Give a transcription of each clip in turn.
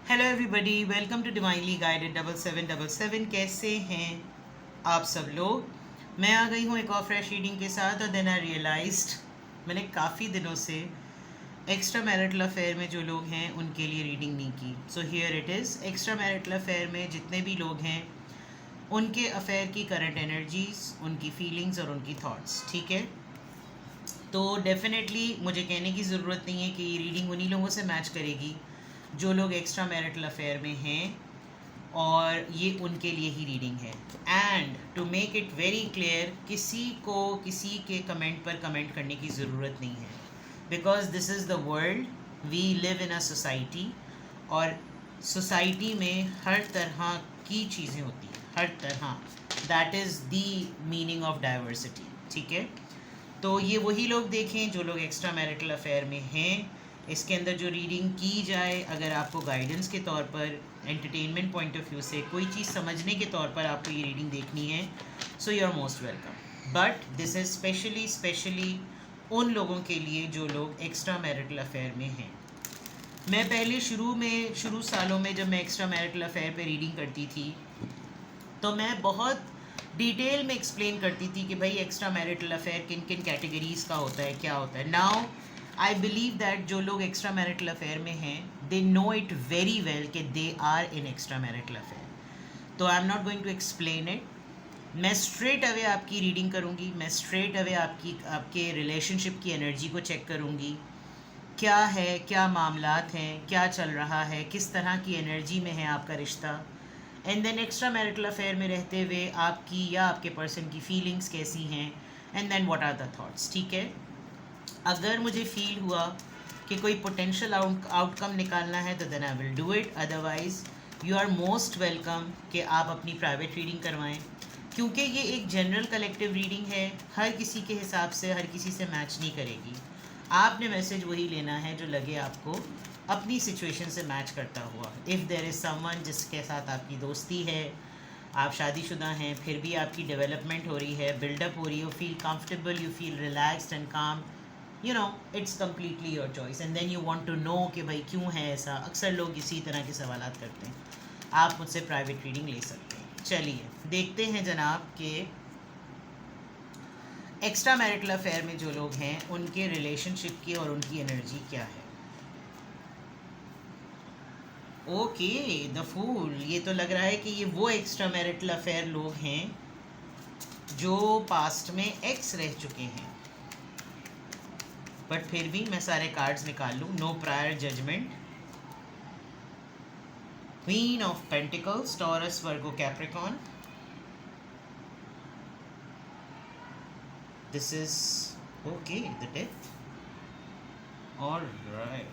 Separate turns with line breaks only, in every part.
Hello everybody, welcome to divinely guided 7777। कैसे हैं आप सब लोग। मैं आ गई हूँ एक और फ्रेश रीडिंग के साथ। और देन आई रियलाइज्ड मैंने काफ़ी दिनों से एक्स्ट्रा मैरिटल अफेयर में जो लोग हैं उनके लिए रीडिंग नहीं की। So here it is. Extra marital affair में जितने भी लोग हैं उनके अफेयर की करंट एनर्जीज, उनकी फीलिंग्स और उनकी थॉट्स, ठीक है। तो डेफिनेटली मुझे कहने की ज़रूरत नहीं है कि ये रीडिंग उन्हीं लोगों से मैच करेगी जो लोग एक्स्ट्रा मैरिटल अफेयर में हैं, और ये उनके लिए ही रीडिंग है। And to make it very clear, किसी को किसी के कमेंट पर कमेंट करने की ज़रूरत नहीं है, because this is the world, we live in a society, और सोसाइटी में हर तरह की चीज़ें होती हैं, हर तरह। That is the meaning of diversity, ठीक है। तो ये वही लोग देखें जो लोग एक्स्ट्रा मैरिटल अफेयर में हैं। इसके अंदर जो रीडिंग की जाए, अगर आपको गाइडेंस के तौर पर, एंटरटेनमेंट पॉइंट ऑफ व्यू से कोई चीज़ समझने के तौर पर आपको ये रीडिंग देखनी है, so you are most welcome. But this is specially उन लोगों के लिए जो लोग एक्स्ट्रा मैरिटल अफेयर में हैं। मैं पहले शुरू सालों में जब मैं एक्स्ट्रा मैरिटल अफेयर पे रीडिंग करती थी तो मैं बहुत डिटेल में एक्सप्लेन करती थी कि भाई एक्स्ट्रा मैरिटल अफेयर किन किन कैटेगरीज़ का होता है, क्या होता है। नाउ आई बिलीव दैट जो लोग एक्स्ट्रा मैरिटल अफेयर में हैं they know it very well कि they are in extra marital affair. तो I am not going to explain it. मैं स्ट्रेट अवे आपकी रीडिंग करूँगी, मैं स्ट्रेट अवे आपके रिलेशनशिप की एनर्जी को चेक करूँगी, क्या है, क्या मामलात हैं, क्या चल रहा है, किस तरह की एनर्जी में है आपका रिश्ता। And then extra marital affair में रहते हुए आपकी या आपके पर्सन की फीलिंग्स कैसी हैं, and then what are the thoughts, ठीक है। अगर मुझे फील हुआ कि कोई पोटेंशियल आउटकम निकालना है तो then I will do it. Otherwise you are most welcome कि आप अपनी प्राइवेट रीडिंग करवाएं, क्योंकि ये एक जनरल कलेक्टिव रीडिंग है, हर किसी के हिसाब से हर किसी से मैच नहीं करेगी। आपने मैसेज वही लेना है जो लगे आपको अपनी सिचुएशन से मैच करता हुआ। इफ़ देयर इज़ समवन जिसके साथ आपकी दोस्ती है, आप शादीशुदा हैं, फिर भी आपकी डेवलपमेंट हो रही है, बिल्डअप हो रही है, you feel comfortable, you feel relaxed and calm, you know, it's completely your choice. And then you want to know कि भाई क्यों है ऐसा। अक्सर लोग इसी तरह के सवाल करते हैं। आप मुझसे प्राइवेट रीडिंग ले सकते हैं। चलिए देखते हैं जनाब कि एक्स्ट्रा मैरिटल अफेयर में जो लोग हैं उनके रिलेशनशिप की और उनकी एनर्जी क्या है। Okay, the fool. ये तो लग रहा है कि ये वो एक्स्ट्रा मैरिटल अफेयर लोग हैं जो पास्ट में एक्स रह चुके हैं। बट फिर भी मैं सारे कार्ड्स निकाल लूँ। No prior judgement. Queen of pentacles, Taurus, Virgo, Capricorn. This is okay, the death. Alright,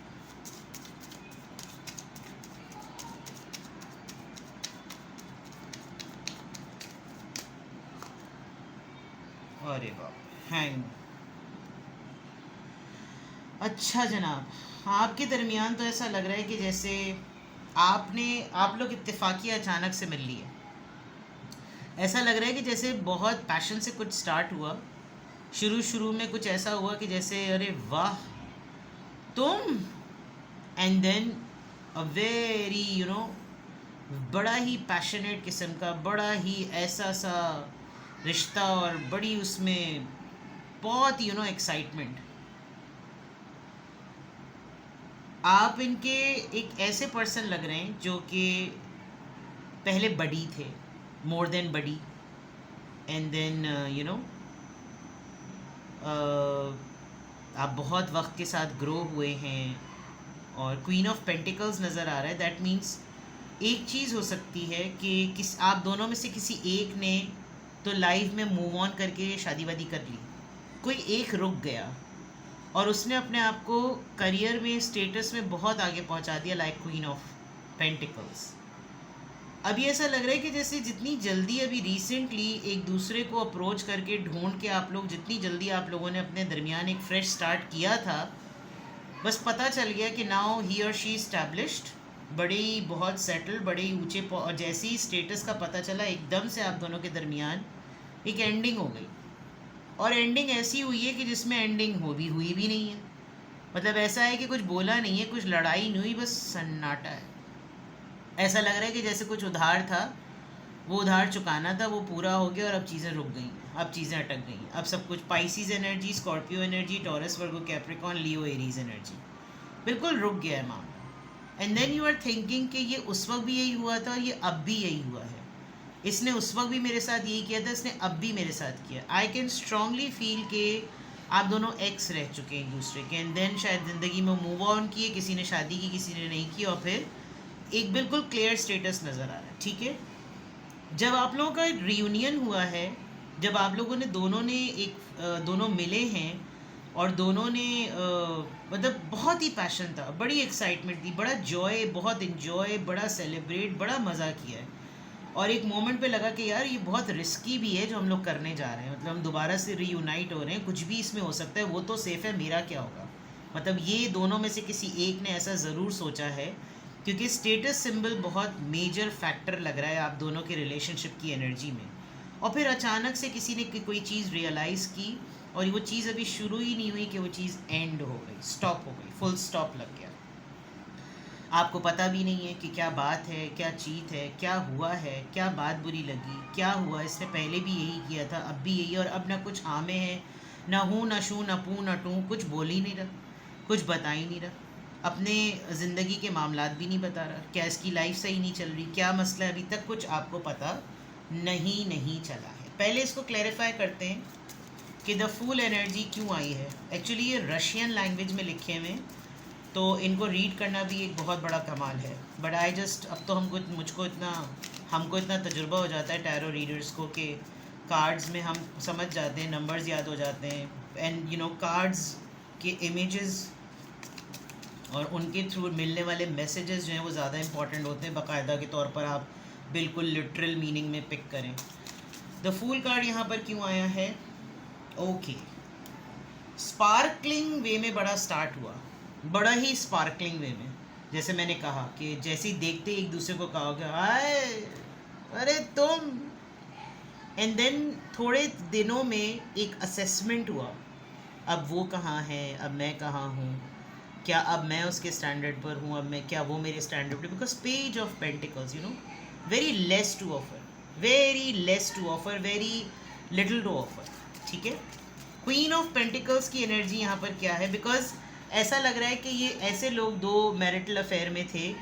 अरे बाप, हैंग। अच्छा जनाब, आपके दरमियान तो ऐसा लग रहा है कि जैसे आप लोग इत्तेफाकी अचानक से मिल लिए। ऐसा लग रहा है कि जैसे बहुत पैशन से कुछ स्टार्ट हुआ, शुरू में कुछ ऐसा हुआ कि जैसे अरे वाह तुम, एंड देन अ वेरी बड़ा ही पैशनेट किस्म का, बड़ा ही ऐसा सा रिश्ता, और बड़ी उसमें बहुत एक्साइटमेंट। आप इनके एक ऐसे पर्सन लग रहे हैं जो कि पहले बड़ी थे, मोर देन बड़ी, एंड देन आप बहुत वक्त के साथ ग्रो हुए हैं। और क्वीन ऑफ पेंटिकल्स नज़र आ रहा है। दैट मीन्स एक चीज़ हो सकती है कि आप दोनों में से किसी एक ने तो लाइफ में मूव ऑन करके शादी वादी कर ली, कोई एक रुक गया और उसने अपने आप को करियर में, स्टेटस में बहुत आगे पहुंचा दिया, लाइक क्वीन ऑफ पेंटिकल्स। अभी ऐसा लग रहा है कि जैसे जितनी जल्दी अभी रिसेंटली एक दूसरे को अप्रोच करके ढूंढ के आप लोग, जितनी जल्दी आप लोगों ने अपने दरमियान एक फ्रेश स्टार्ट किया था, बस पता चल गया कि नाउ ही और शी इस्टेब्लिश्ड, बड़े ही बहुत सेटल, बड़े ही ऊँचे, और जैसे ही स्टेटस का पता चला एकदम से आप दोनों के दरमियान एक एंडिंग हो गई। और एंडिंग ऐसी हुई है कि जिसमें एंडिंग हुई भी नहीं है। मतलब ऐसा है कि कुछ बोला नहीं है, कुछ लड़ाई नहीं हुई, बस सन्नाटा है। ऐसा लग रहा है कि जैसे कुछ उधार था, वो उधार चुकाना था, वो पूरा हो गया और अब चीज़ें रुक गई, अब चीज़ें अटक गई, अब सब कुछ Pisces energy, Scorpio energy, Taurus, Virgo, Capricorn, Leo, Aries energy, बिल्कुल रुक गया है मामला। And then you are thinking कि ये उस वक्त भी यही हुआ था, ये अब भी यही हुआ है, इसने उस वक्त भी मेरे साथ यही किया था, इसने अब भी मेरे साथ किया। आई कैन स्ट्रांगली फील के आप दोनों एक्स रह चुके हैं एक दूसरे के, एंड देन शायद ज़िंदगी में मूव ऑन किए, किसी ने शादी की, किसी ने नहीं की, और फिर एक बिल्कुल क्लियर स्टेटस नज़र आ रहा है। ठीक है, जब आप लोगों का रियूनियन हुआ है, जब आप लोगों ने दोनों मिले हैं और दोनों ने मतलब बहुत ही पैशन था, बड़ी एक्साइटमेंट थी, बड़ा जॉय, बहुत इन्जॉय, बड़ा सेलिब्रेट, बड़ा मज़ा किया है। और एक मोमेंट पे लगा कि यार ये बहुत रिस्की भी है जो हम लोग करने जा रहे हैं, मतलब हम दोबारा से रीयूनाइट हो रहे हैं, कुछ भी इसमें हो सकता है, वो तो सेफ़ है, मेरा क्या होगा। मतलब ये दोनों में से किसी एक ने ऐसा ज़रूर सोचा है, क्योंकि स्टेटस सिंबल बहुत मेजर फैक्टर लग रहा है आप दोनों के रिलेशनशिप की एनर्जी में। और फिर अचानक से किसी ने कोई चीज़ रियलाइज़ की, और वो चीज़ अभी शुरू ही नहीं हुई कि वो चीज़ एंड हो गई, स्टॉप हो गई, फुल स्टॉप लग गया। आपको पता भी नहीं है कि क्या बात है, क्या चीज़ है, क्या हुआ है, क्या बात बुरी लगी, क्या हुआ, इसने पहले भी यही किया था, अब भी यही, और अब ना कुछ हाँ में है, ना हूँ, ना शू, ना पू, ना टू, कुछ बोल ही नहीं रहा, कुछ बता ही नहीं रहा, अपने ज़िंदगी के मामलात भी नहीं बता रहा, क्या इसकी लाइफ सही नहीं चल रही, क्या मसला है, अभी तक कुछ आपको पता नहीं चला है। पहले इसको क्लैरिफाई करते हैं कि द फूल एनर्जी क्यों आई है। एक्चुअली ये रशियन लैंग्वेज में लिखे हुए हैं, तो इनको रीड करना भी एक बहुत बड़ा कमाल है, बट आई जस्ट, अब तो हमको इतना तजुर्बा हो जाता है टैरो रीडर्स को कि कार्ड्स में हम समझ जाते हैं, नंबर्स याद हो जाते हैं, एंड यू नो कार्ड्स के इमेजेस और उनके थ्रू मिलने वाले मैसेजेस जो हैं वो ज़्यादा इंपॉर्टेंट होते हैं, बाकायदा के तौर पर आप बिल्कुल लिटरल मीनिंग में पिक करें। द फूल कार्ड यहाँ पर क्यों आया है? ओके, स्पार्कलिंग वे में बड़ा स्टार्ट हुआ, बड़ा ही स्पार्कलिंग वे में, जैसे मैंने कहा कि जैसे ही देखते एक दूसरे को कहोगे हाय, अरे तुम, एंड देन थोड़े दिनों में एक असेसमेंट हुआ, अब वो कहाँ है, अब मैं कहाँ हूँ, क्या अब मैं उसके स्टैंडर्ड पर हूँ, अब मैं, क्या वो मेरे स्टैंडर्ड पर, because page of pentacles, you know, very less to offer, very less to offer, very little to offer. ठीक है, क्वीन ऑफ पेंटिकल्स की एनर्जी यहाँ पर क्या है? बिकॉज ऐसा लग रहा है कि ये ऐसे लोग दो मैरिटल अफेयर में थे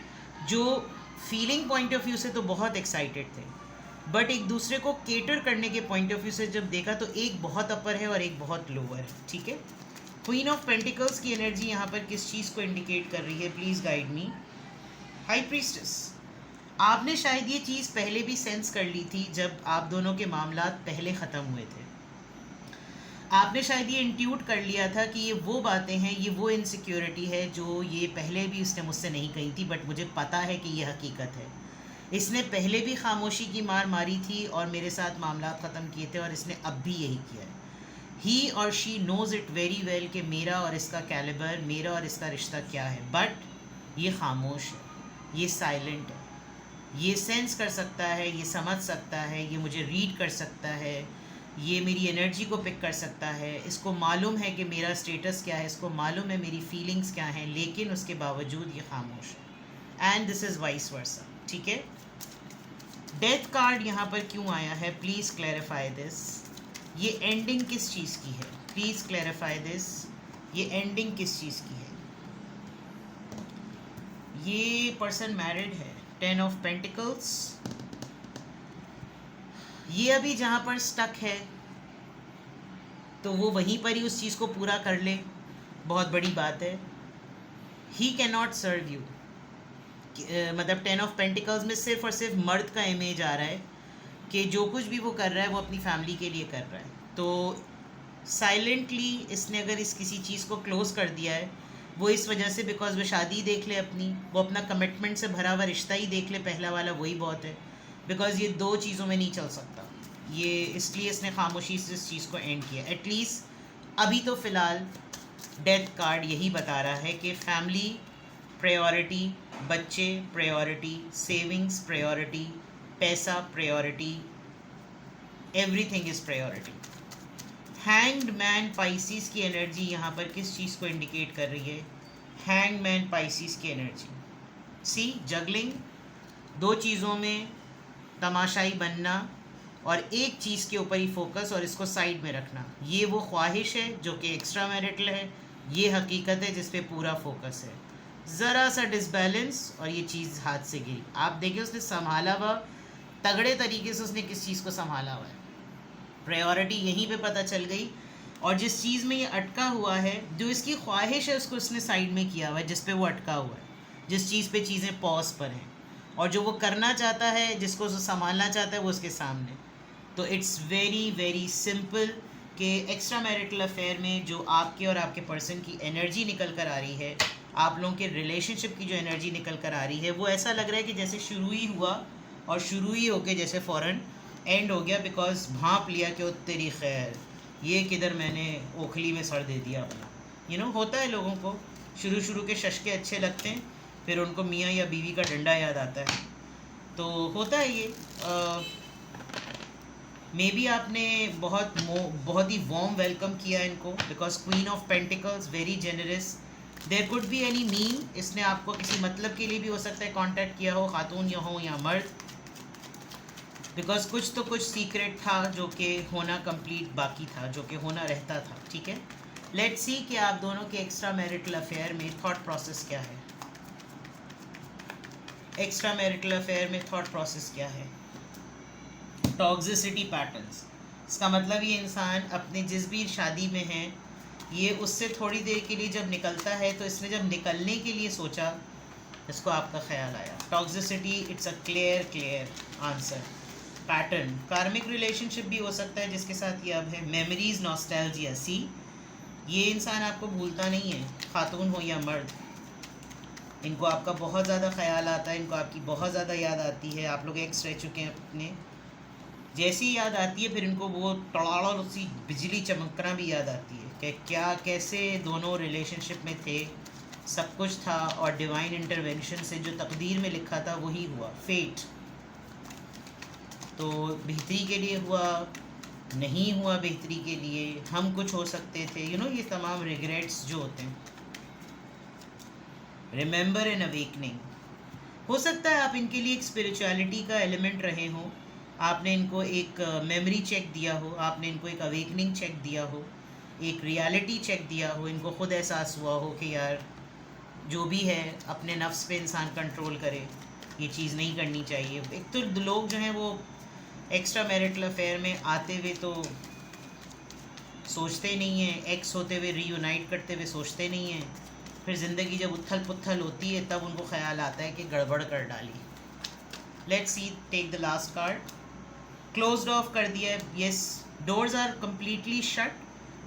जो फीलिंग पॉइंट ऑफ व्यू से तो बहुत एक्साइटेड थे, बट एक दूसरे को केटर करने के पॉइंट ऑफ व्यू से जब देखा तो एक बहुत अपर है और एक बहुत लोअर है। ठीक है, क्वीन ऑफ पेंटिकल्स की एनर्जी यहाँ पर किस चीज़ को इंडिकेट कर रही है? Please guide me. High priestess, आपने शायद ये चीज़ पहले भी सेंस कर ली थी जब आप दोनों के मामलात पहले ख़त्म हुए थे, आपने शायद ये इंट्यूट कर लिया था कि ये वो बातें हैं, ये वो इनसिक्योरिटी है जो ये पहले भी उसने मुझसे नहीं कही थी, बट मुझे पता है कि ये हकीकत है। इसने पहले भी खामोशी की मार मारी थी और मेरे साथ मामला ख़त्म किए थे, और इसने अब भी यही किया है। ही और she knows it very well कि मेरा और इसका कैलिबर, मेरा और इसका रिश्ता क्या है, बट ये खामोश है, ये साइलेंट है, ये सेंस कर सकता है, ये समझ सकता है, ये मुझे रीड कर सकता है, ये मेरी एनर्जी को पिक कर सकता है, इसको मालूम है कि मेरा स्टेटस क्या है, इसको मालूम है मेरी फीलिंग्स क्या हैं, लेकिन उसके बावजूद ये खामोश है, and this is vice versa. ठीक है, डेथ कार्ड यहाँ पर क्यों आया है? Please clarify this. ये एंडिंग किस चीज़ की है? प्लीज़ क्लैरिफाई दिस, ये एंडिंग किस चीज़ की है? ये पर्सन मैरिड है, 10 ऑफ पेंटिकल्स, ये अभी जहाँ पर स्टक है तो वो वहीं पर ही उस चीज़ को पूरा कर ले, बहुत बड़ी बात है। He can not serve you, मतलब 10 ऑफ पेंटिकल्स में सिर्फ और सिर्फ मर्द का इमेज आ रहा है कि जो कुछ भी वो कर रहा है वो अपनी फैमिली के लिए कर रहा है, तो साइलेंटली इसने अगर इस किसी चीज़ को क्लोज़ कर दिया है वो इस वजह से, बिकॉज वो शादी देख ले अपनी, वो अपना कमिटमेंट से भरा हुआ रिश्ता ही देख ले, पहला वाला वही बहुत है, बिकॉज ये दो चीज़ों में नहीं चल सकता, ये इसलिए इसने खामोशी से इस चीज़ को एंड किया। एटलीस्ट अभी तो फ़िलहाल डेथ कार्ड यही बता रहा है कि फैमिली प्रायोरिटी, बच्चे प्रायोरिटी, सेविंग्स प्रायोरिटी, पैसा priority, everything is priority. Hanged man Pisces की एनर्जी यहाँ पर किस चीज़ को इंडिकेट कर रही है? हैंग्ड मैन पाइसिस की एनर्जी, सी जगलिंग, दो चीज़ों में तमाशाई बनना और एक चीज़ के ऊपर ही फोकस और इसको साइड में रखना, ये वो ख्वाहिश है जो कि एक्स्ट्रा मैरिटल है, ये हकीकत है जिस पे पूरा फोकस है। ज़रा सा डिसबैलेंस और ये चीज़ हाथ से गिरी। आप देखिए उसने संभाला हुआ, तगड़े तरीके से उसने किस चीज़ को संभाला हुआ है, प्रायोरिटी यहीं पे पता चल गई। और जिस चीज़ में ये अटका हुआ है, जो इसकी ख्वाहिश है, उसको उसने साइड में किया हुआ है, जिस पे वो अटका हुआ है, जिस चीज़ पे चीज़ें पॉज पर हैं, और जो वो करना चाहता है, जिसको वो संभालना चाहता है, वो उसके सामने। तो इट्स वेरी वेरी सिंपल कि एक्स्ट्रा मैरिटल अफेयर में जो आपके और आपके पर्सन की एनर्जी निकल कर आ रही है, आप लोगों के रिलेशनशिप की जो एनर्जी निकल कर आ रही है, वो ऐसा लग रहा है कि जैसे शुरू ही हुआ और शुरू ही होके जैसे फ़ौरन एंड हो गया, बिकॉज भांप लिया कि वो तेरी खैर ये किधर मैंने ओखली में सर दे दिया अपना। होता है लोगों को शुरू के शशके अच्छे लगते हैं, फिर उनको मियाँ या बीवी का डंडा याद आता है, तो होता है ये। मे बी आपने बहुत ही वार्म वेलकम किया इनको, because queen of pentacles very generous. There could be any mean, इसने आपको किसी मतलब के लिए भी हो सकता है कांटेक्ट किया हो, खातून या हो या मर्द, बिकॉज कुछ तो कुछ सीक्रेट था जो कि होना कंप्लीट बाकी था, जो कि होना रहता था। ठीक है, लेट्स सी कि आप दोनों के एक्स्ट्रा मैरिटल अफेयर में थॉट प्रोसेस क्या है। एक्स्ट्रा मैरिटल अफेयर में थॉट प्रोसेस क्या है? Toxicity patterns. इसका मतलब ये इंसान अपने जिस भी शादी में है, ये उससे थोड़ी देर के लिए जब निकलता है, तो इसने जब निकलने के लिए सोचा, इसको आपका ख्याल आया। Toxicity, it's a clear answer. Pattern, कार्मिक रिलेशनशिप भी हो सकता है जिसके साथ ये अब है। Memories, nostalgia. सी, ये इंसान आपको भूलता नहीं है, खातून हो या मर्द। इनको आपका बहुत ज़्यादा ख्याल आता है, इनको आपकी बहुत ज़्यादा याद आती है। आप लोग एक्स रह चुके हैं अपने, जैसी याद आती है फिर इनको वो टड़ाड़ सी बिजली चमकना भी याद आती है कि क्या कैसे दोनों रिलेशनशिप में थे, सब कुछ था, और डिवाइन इंटरवेंशन से जो तकदीर में लिखा था वही हुआ। फेट तो बेहतरी के लिए हुआ, नहीं हुआ बेहतरी के लिए, हम कुछ हो सकते थे, ये तमाम रिग्रेट्स जो होते हैं। रिमेंबर एन अवेकनिंग, हो सकता है आप इनके लिए एक स्पिरिचुअलिटी का एलिमेंट रहे हो, आपने इनको एक मेमोरी चेक दिया हो, आपने इनको एक अवेकनिंग चेक दिया हो, एक रियलिटी चेक दिया हो, इनको खुद एहसास हुआ हो कि यार जो भी है अपने नफ्स पे इंसान कंट्रोल करे, ये चीज़ नहीं करनी चाहिए। एक तो लोग जो हैं वो एक्स्ट्रा मैरिटल अफेयर में आते हुए तो सोचते नहीं हैं, एक्स होते हुए रीयूनाइट करते हुए सोचते नहीं हैं, फिर ज़िंदगी जब उथल पुथल होती है तब उनको ख्याल आता है कि गड़बड़ कर डाली। Let's see, take the last card. Closed off कर दिया है, yes. Doors are completely shut,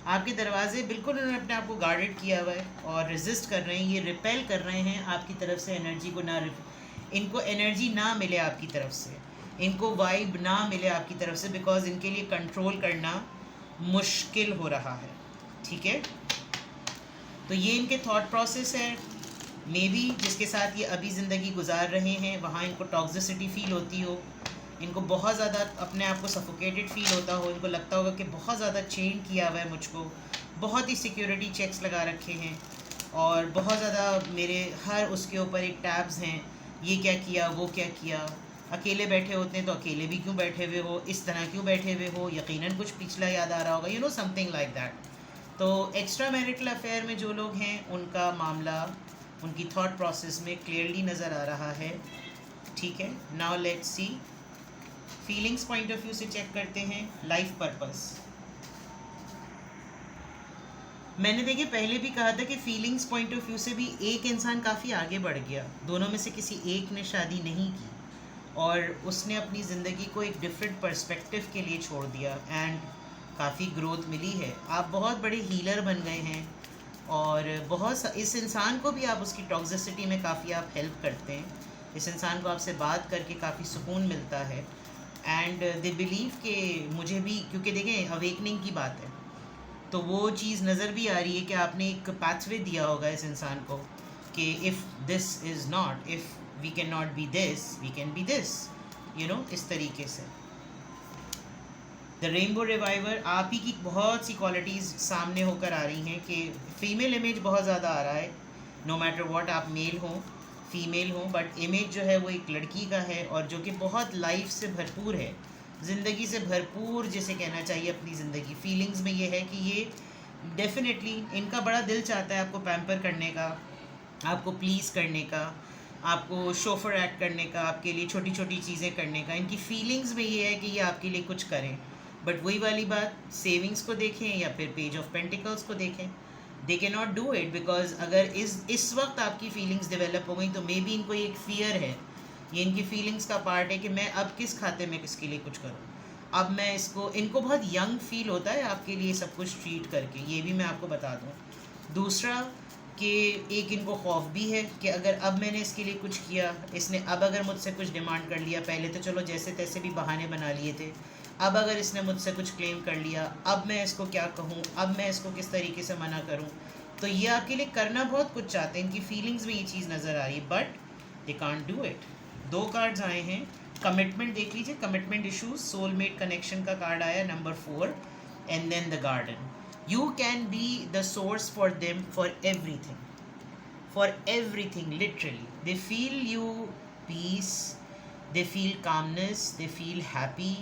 आपके दरवाजे बिल्कुल उन्होंने अपने आप को गार्डेड किया हुआ है और रेजिस्ट कर रहे हैं, ये रिपेल कर रहे हैं आपकी तरफ से एनर्जी को। ना इनको एनर्जी ना मिले आपकी तरफ से, इनको वाइब ना मिले आपकी तरफ से, बिकॉज इनके लिए कंट्रोल करना मुश्किल हो रहा है। ठीक है, तो ये इनके थॉट प्रोसेस है। मे बी जिसके साथ ये अभी ज़िंदगी गुजार रहे हैं वहाँ इनको टॉक्सिसिटी फील होती हो, इनको बहुत ज़्यादा अपने आप को सफोकेटेड फील होता हो, इनको लगता होगा कि बहुत ज़्यादा चेंज किया हुआ है मुझको, बहुत ही सिक्योरिटी चेक्स लगा रखे हैं, और बहुत ज़्यादा मेरे हर उसके ऊपर एक टैब्स हैं, ये क्या किया, वो क्या किया। अकेले बैठे होते हैं तो अकेले भी क्यों बैठे हुए हो, इस तरह क्यों बैठे हुए हो, यकीनन कुछ पिछला याद आ रहा होगा, समथिंग लाइक दैट। तो एक्स्ट्रा मैरिटल अफेयर में जो लोग हैं उनका मामला उनकी थॉट प्रोसेस में क्लियरली नज़र आ रहा है। ठीक है, now let's see, feelings point of view से चेक करते हैं। लाइफ पर्पस, मैंने देखिए पहले भी कहा था कि फीलिंग्स पॉइंट ऑफ व्यू से भी एक इंसान काफ़ी आगे बढ़ गया, दोनों में से किसी एक ने शादी नहीं की और उसने अपनी ज़िंदगी को एक डिफरेंट पर्सपेक्टिव के लिए छोड़ दिया, एंड काफ़ी ग्रोथ मिली है। आप बहुत बड़े हीलर बन गए हैं, और इस इंसान को भी आप उसकी टॉक्सिसिटी में काफ़ी आप हेल्प करते हैं। इस इंसान को आपसे बात करके काफ़ी सुकून मिलता है, एंड दे बिलीव कि मुझे भी, क्योंकि देखें अवेकनिंग की बात है तो वो चीज़ नज़र भी आ रही है कि आपने एक पाथवे दिया होगा इस इंसान को कि if this is not, if we can not be this, we can be this, इस तरीके से। द रेनबो रिवाइवर, आप ही की बहुत सी क्वालिटीज़ सामने होकर आ रही हैं कि फ़ीमेल इमेज बहुत ज़्यादा आ रहा है, नो मैटर व्हाट, आप मेल हों फीमेल हो, बट इमेज जो है वो एक लड़की का है और जो कि बहुत लाइफ से भरपूर है, ज़िंदगी से भरपूर जिसे कहना चाहिए अपनी ज़िंदगी। फीलिंग्स में ये है कि ये डेफिनेटली इनका बड़ा दिल चाहता है आपको पैम्पर करने का, आपको प्लीज़ करने का, आपको शोफर एक्ट करने का, आपके लिए छोटी छोटी चीज़ें करने का। इनकी फीलिंग्स में ये है कि ये आपके लिए कुछ करें, बट वही वाली बात, सेविंग्स को देखें या फिर पेज ऑफ पेंटिकल्स को देखें, दे के नॉट डू इट। बिकॉज अगर इस वक्त आपकी फीलिंग्स डेवलप हो गई तो मे बी इनको एक फ़ियर है, ये इनकी फीलिंग्स का पार्ट है कि मैं अब किस खाते में किसके लिए कुछ करूँ, अब मैं इसको, इनको बहुत यंग फील होता है आपके लिए सब कुछ ट्रीट करके, ये भी मैं आपको बता दूँ। दूसरा कि एक इनको खौफ भी है कि अगर अब मैंने इसके लिए कुछ किया, इसने अब अगर मुझसे कुछ डिमांड कर लिया, पहले तो चलो जैसे तैसे भी बहाने बना लिए थे, अब अगर इसने मुझसे कुछ क्लेम कर लिया, अब मैं इसको क्या कहूँ, अब मैं इसको किस तरीके से मना करूँ। तो ये आपके लिए करना बहुत कुछ चाहते हैं, इनकी फीलिंग्स में ये चीज़ नज़र आ रही है, but they can't do it. 2 cards आए हैं, कमिटमेंट देख लीजिए, कमिटमेंट इशूज, सोलमेट कनेक्शन का कार्ड आया number 4, and then the garden. You can be the source for them for everything literally. They feel you peace, they feel calmness, they feel happy,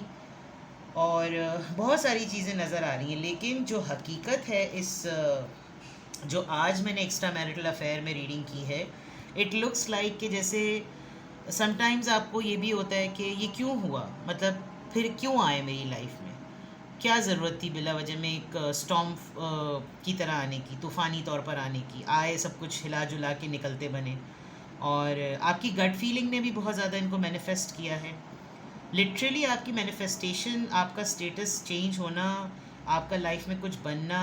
और बहुत सारी चीज़ें नज़र आ रही हैं। लेकिन जो हकीकत है इस जो आज मैंने एक्स्ट्रा मैरिटल अफेयर में रीडिंग की है, इट लुक्स लाइक कि जैसे समटाइम्स आपको ये भी होता है कि ये क्यों हुआ, मतलब फिर क्यों आए मेरी लाइफ में, क्या ज़रूरत थी बिला वजह में एक स्टॉर्म की तरह आने की, तूफ़ानी तौर पर आने की, आए सब कुछ हिला जुला के निकलते बने। और आपकी गट फीलिंग ने भी बहुत ज़्यादा इनको मैनिफेस्ट किया है, लिटरली आपकी मैनिफेस्टेशन, आपका स्टेटस चेंज होना, आपका लाइफ में कुछ बनना,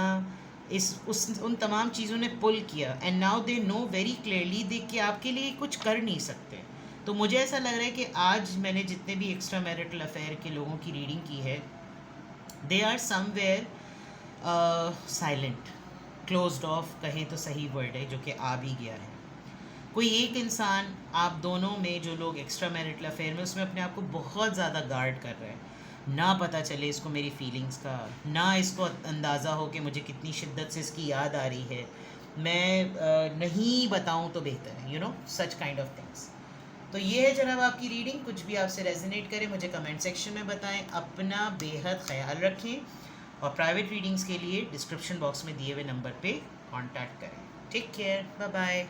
इस उस उन तमाम चीज़ों ने पुल किया, and now they know very clearly they कि आपके लिए कुछ कर नहीं सकते। तो मुझे ऐसा लग रहा है कि आज मैंने जितने भी एक्स्ट्रा मैरिटल अफेयर के लोगों की रीडिंग की है, they are somewhere silent, closed off कहें तो सही वर्ड है, जो कि आ भी गया है। कोई एक इंसान आप दोनों में, जो लोग एक्स्ट्रा मैरिटल अफेयर में, उसमें अपने आप को बहुत ज़्यादा गार्ड कर रहे हैं, ना पता चले इसको मेरी फीलिंग्स का, ना इसको अंदाज़ा हो कि मुझे कितनी शिद्दत से इसकी याद आ रही है, मैं नहीं बताऊं तो बेहतर है, you know, such kind of things. तो ये है जनाब आपकी रीडिंग, कुछ भी आपसे रेजोनेट करे मुझे कमेंट सेक्शन में बताएं। अपना बेहद ख्याल रखें और प्राइवेट रीडिंग्स के लिए डिस्क्रिप्शन बॉक्स में दिए हुए नंबर पे कांटेक्ट करें। Take care, bye bye.